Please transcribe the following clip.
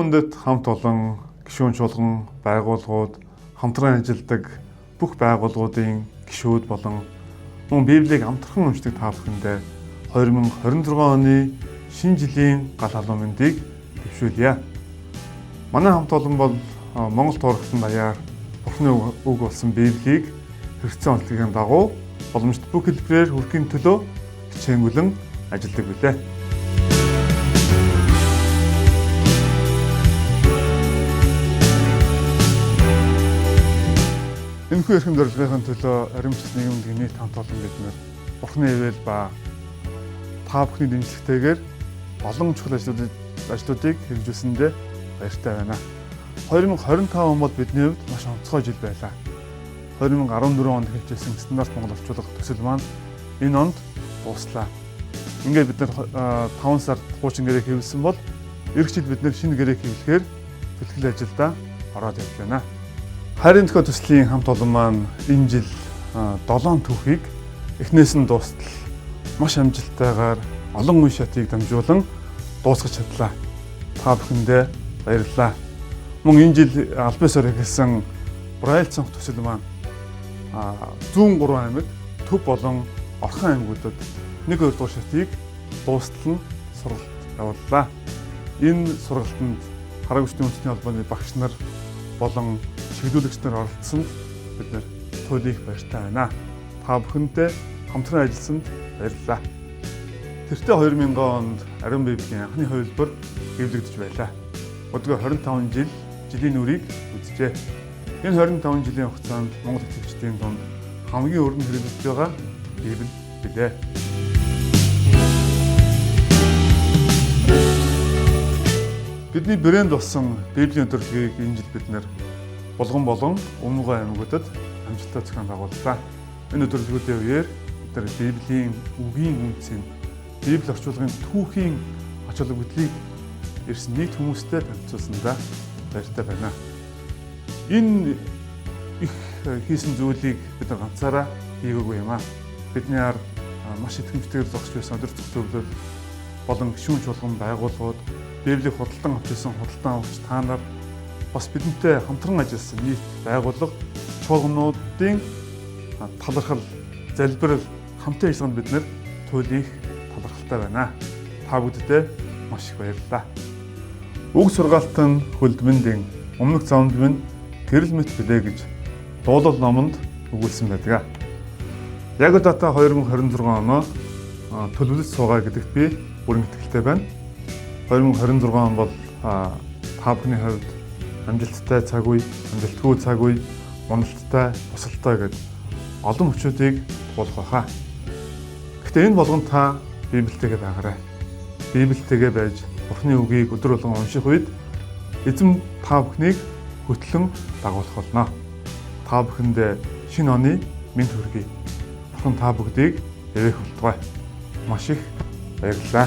үндэд хамт олон гишүүн чуулган байгууллагууд хамтран ажилладаг бүх байгууллагуудын гишүүд болон мөн Библийг амтархан уншдаг та бүхэндээ 2026 оны шинэ жилийн гал халуун мэндийг төвшүүлье. Манай хамт олон бол Монгол туурхтан даяар Бурхны үг болсон Библийг хэрэгцээ онцлогийн дагуу боломжит бүх хэлбэрээр хүрхийн төлөө хичээнгүлэн ажилладаг билээ. Энэхүү эрхэм зорилгын төлөө аримчилсан нийгэмд нийт хамт олон бид нэр Бурхны ивэл ба та бүхний дэмжлэгтэйгээр олон чухал ажлуудыг хэрэгжүүлсэндээ баяртай байна. 2025 он бол бидний хувьд маш онцгой жил байлаа. 2014 онд эхэлжсэн стандарт Монгол орчуулга төсөл маань энэ онд дууслаа. Ингээд бид нар 5 сард хуучин гэрээ хэвлэсэн бол эх жил бид нэр шинэ гэрээ хэвлэхээр бэлтгэл ажилдаа ороод явж байна. Харин төхөө төслийн хамт олон маань энэ жил 7 түүхийг эхнээс нь дуустал маш амжилттайгаар олон үе шатыг дамжуулан дуусгаж чадлаа. Та бүхэндээ баярлалаа. Мөн энэ жил албан ёсоор эхэлсэн Braille цонх төсөл маань зүүн 3 аймаг, Төв болон Орхон аймагуудад 1-2 дугаар шатыг дуустал нь сургалт явууллаа. Энэ сургалтанд Хараа хүчний үндэсний холбооны багш нар болон чиглүүлэгч нар оролцсонд бид нэр туйлын баяртай байна. Та бүхэндээ хамтран ажилласанд баярлалаа. Тэртээ 2000 онд Ариун Библийн анхны хувилбар хэвлэгдэж байлаа. Өдгөө 25 жилийн үрийг үзжээ. Энэ 25 жилийн хугацаанд Монгол итгэгчдийн дунд хамгийн өргөн хэрэгжиж байгаа Библи билээ. Бидний брэнд болсон Библийн өдөрлөгийг энэ жил бид нэр болгон өмнөгөө аймагуудад амжилттай зохион байгууллаа. Энэ өдөрлөгүүдийн үеэр бид нар Библийн үгийн үнцийг, Библи орчуулгын түүхийн ач холбогдлыг ирсэн нийт хүмүүстэй танилцуулсандаа баяртай байна. Энэ их хийсэн зүйлийг бид нар ганцаараа хийгээгүй юм аа. Бидний ард маш итгэмжтэйгээр зогсож байсан өдөр зөвлөл болон гишүүн чуулган байгууллагууд, Библийг худалдан авч ирсэн худалдан авч та нар бас бидэнтэй хамтран ажилласан нийт байгууллага чуулгануудын талархал, залбирал, хамтын ажиллагаанд бид нэр туйлын талархалтай байна. Та бүддээ маш их баярлалаа. Үг сургаалтын хөлдмөндийн өмнөх замд минь гэрэл мэт билээ гэж дуулал номонд өгүүлсэн байдаг. Яг удаатай 2026 оноо төлөвлөж суугаа гэдэгт би бүрэн итгэлтэй байна. 2026 он бол та бүхний хувьд амжилттай цаг үе, амжилтгүй цаг үе, уналттай, босолтой гэдэг олон хүчүүдийг туулах байхаа. Гэхдээ энэ болгонд та Библитэйгээ байгаарай. Библитэйгээ байж Бурхны үгийг өдөр болгон унших үед эзэн та бүхнийг хөтлөн дагуулах болно. Та бүхэндээ шинэ оны мэнд хүргэе. Бурхан та бүгдийг эвээх болтугай. Маш их баярлалаа.